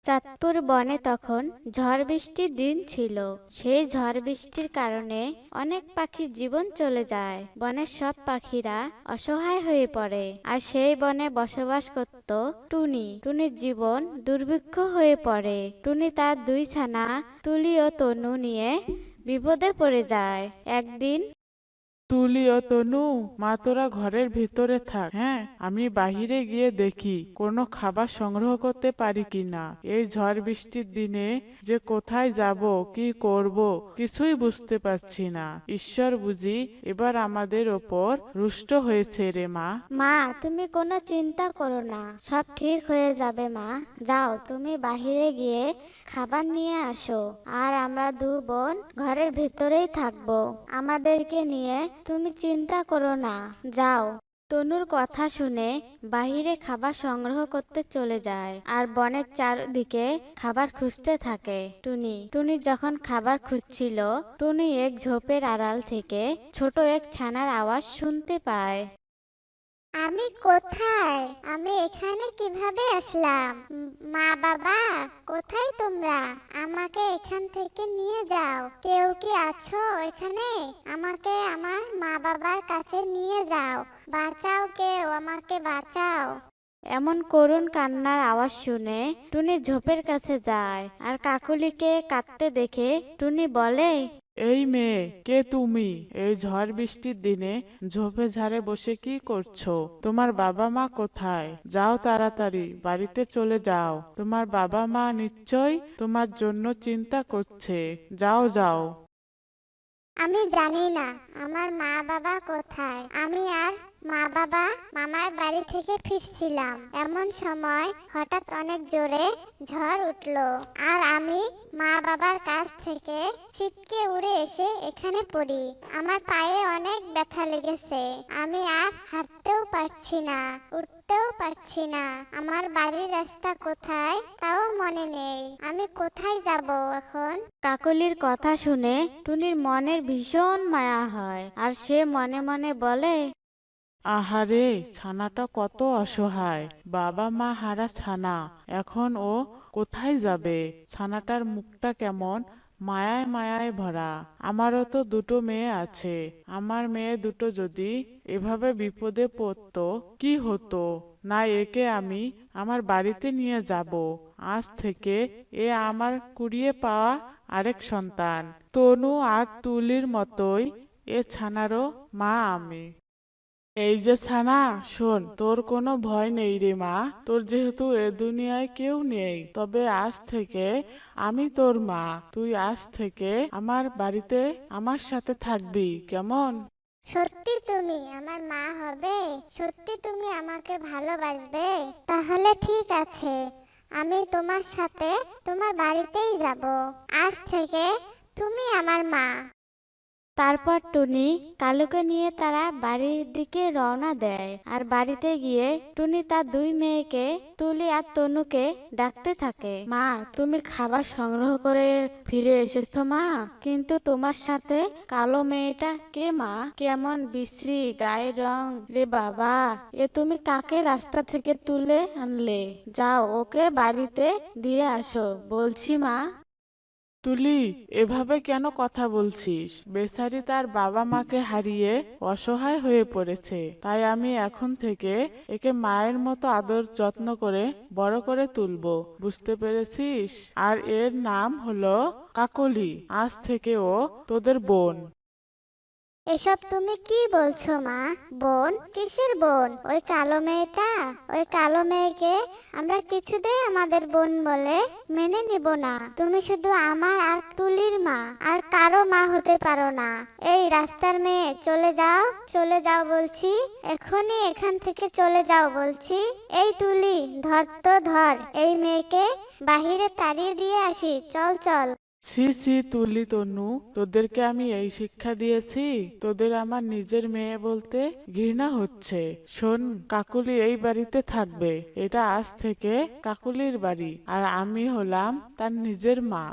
চাঁদপুর বনে তখন ঝড় বৃষ্টির দিন ছিল। সেই ঝড় বৃষ্টির কারণে অনেক পাখির জীবন চলে যায়। বনের সব পাখিরা অসহায় হয়ে পড়ে। আর সেই বনে বসবাস করত টুনি। টুনির জীবন দুর্ভিক্ষ হয়ে পড়ে। টুনি তার দুই ছানা তুলি ও তনু নিয়ে বিপদে পড়ে যায়। একদিন তুলি ও তনু, মা তোরা ঘরের ভিতরে থাক, হ্যাঁ, আমি বাহিরে গিয়ে দেখি কোনো খাবার সংগ্রহ করতে পারি কিনা। এই ঝড় বৃষ্টির দিনে যে কোথায় যাব, কি করব, কিছুই বুঝতে পারছি না। ঈশ্বর বুঝি এবার আমাদের ওপর রুষ্ট হয়েছে রে মা। মা, তুমি কোনো চিন্তা করো না, সব ঠিক হয়ে যাবে মা। যাও, তুমি বাহিরে গিয়ে খাবার নিয়ে আসো, আর আমরা দু বোন ঘরের ভেতরেই থাকবো। আমাদেরকে নিয়ে তুমি চিন্তা করো না, যাও। তনুর কথা শুনে বাহিরে খাবার সংগ্রহ করতে চলে যায় আর বনের চারদিকে খাবার খুঁজতে থাকে। টুনি যখন খাবার খুঁজছিল, টুনি এক ঝোপের আড়াল থেকে ছোট এক ছানার আওয়াজ শুনতে পায়। আমি কোথায়? আমি এখানে কিভাবে আসলাম? মা বাবা, কোথায় তোমরা? আমাকে এখান থেকে নিয়ে যাও। কেউ কি আছো এখানে? আমাকে আমার মা বাবার কাছে নিয়ে যাও। বাঁচাও, কেউ আমাকে বাঁচাও। এমন করুণ কান্নার আওয়াজ শুনে টুনি ঝোপের কাছে যায় আর কাকলিকে কাঁদতে দেখে টুনি বলে, এই মেয়ে, কে তুমি? এই ঝড় বৃষ্টির দিনে ঝোপে ঝাড়ে বসে কি করছো? তোমার বাবা মা কোথায়? যাও তাড়াতাড়ি বাড়িতে চলে যাও। তোমার বাবা মা নিশ্চয়ই তোমার জন্য চিন্তা করছে। যাও যাও। আমি জানি না আমার মা বাবা কোথায়। আমি আর মা বাবা মামার বাড়ি থেকে ফিরছিলাম। এমন সময় হঠাৎ অনেক জোরে ঝড় উঠলো, আর আমি মা বাবার কাছ থেকে ছিটকে উড়ে এসে এখানে পড়ি। আমার পায়ে অনেক ব্যথা লেগেছে। আমি আর হাঁটতেও পারছি না, উঠতেও পারছি না। আমার বাড়ির রাস্তা কোথায় তাও মনে নেই। আমি কোথায় যাব এখন? কাকলির কথা শুনে টুনির মনের ভীষণ মায়া হয় আর সে মনে মনে বলে, আহারে, ছানাটা কত অসহায়। বাবা মা হারা ছানা, এখন ও কোথায় যাবে? ছানাটার মুখটা কেমন মায়ায় মায়ায় ভরা। আমারও তো দুটো মেয়ে আছে। আমার মেয়ে দুটো যদি এভাবে বিপদে পড়তো কি হতো? না, একে আমি আমার বাড়িতে নিয়ে যাব। আজ থেকে এ আমার কুড়িয়ে পাওয়া আরেক সন্তান। তনু আর তুলির মতোই এ ছানারও মা আমি। এই যে ছানা, শোন, তোর কোনো ভয় নেই রে মা। তোর যেহেতু এ দুনিয়ায় কেউ নেই, তবে আজ থেকে আমি তোর মা। তুই আজ থেকে আমার বাড়িতে আমার সাথে থাকবি, কেমন? সত্যি তুমি আমার মা হবে? সত্যি তুমি আমাকে ভালোবাসবে? তাহলে ঠিক আছে, আমি তোমার সাথে তোমার বাড়িতেই যাব। আজ থেকে তুমি আমার মা। তারপর টুনি কালুকে নিয়ে তারা বাড়ির দিকে রওনা দেয় আর বাড়িতে গিয়ে টুনি তার দুই মেয়েকে তুলি আর তনুকে ডাকতে থাকে। মা, তুমি খাবার সংগ্রহ করে ফিরে এসেছো মা, কিন্তু তোমার সাথে কালো মেয়েটা কে মা? কেমন বিশ্রী গায়ের রং রে বাবা! এ তুমি কাকে রাস্তা থেকে তুলে আনলে? যাও, ওকে বাড়িতে দিয়ে আসো বলছি মা। তুলি, এভাবে কেন কথা বলছিস? বেচারি তার বাবা মাকে হারিয়ে অসহায় হয়ে পড়েছে। তাই আমি এখন থেকে একে মায়ের মতো আদর যত্ন করে বড় করে তুলবো, বুঝতে পেরেছিস? আর এর নাম হলো কাকলি। আজ থেকে ও তোদের বোন। এসব তুমি কি বলছো মা? বোন? কিসের বোন? ওই কালো মেয়েটা? ওই কালো মেয়েকে আমরা কিছুতেই আমাদের বোন বলে মেনে নিব না। তুমি শুধু আমার আর তুলির মা, আর কারো মা হতে পারো না। এই রাস্তার মেয়ে, চলে যাও, চলে যাও বলছি। এখনই এখান থেকে চলে যাও বলছি। এই তুলি, ধর তো ধর, এই মেয়েকে বাহিরে তাড়িয়ে দিয়ে আসি। চল চল। ছি ছি তুলি, তনু, তোদেরকে আমি এই শিক্ষা দিয়েছি? তোদের আমার নিজের মেয়ে বলতে ঘৃণা হচ্ছে। শোন, কাকুলি এই বাড়িতে থাকবে। এটা আজ থেকে কাকুলির বাড়ি, আর আমি হলাম তার নিজের মা।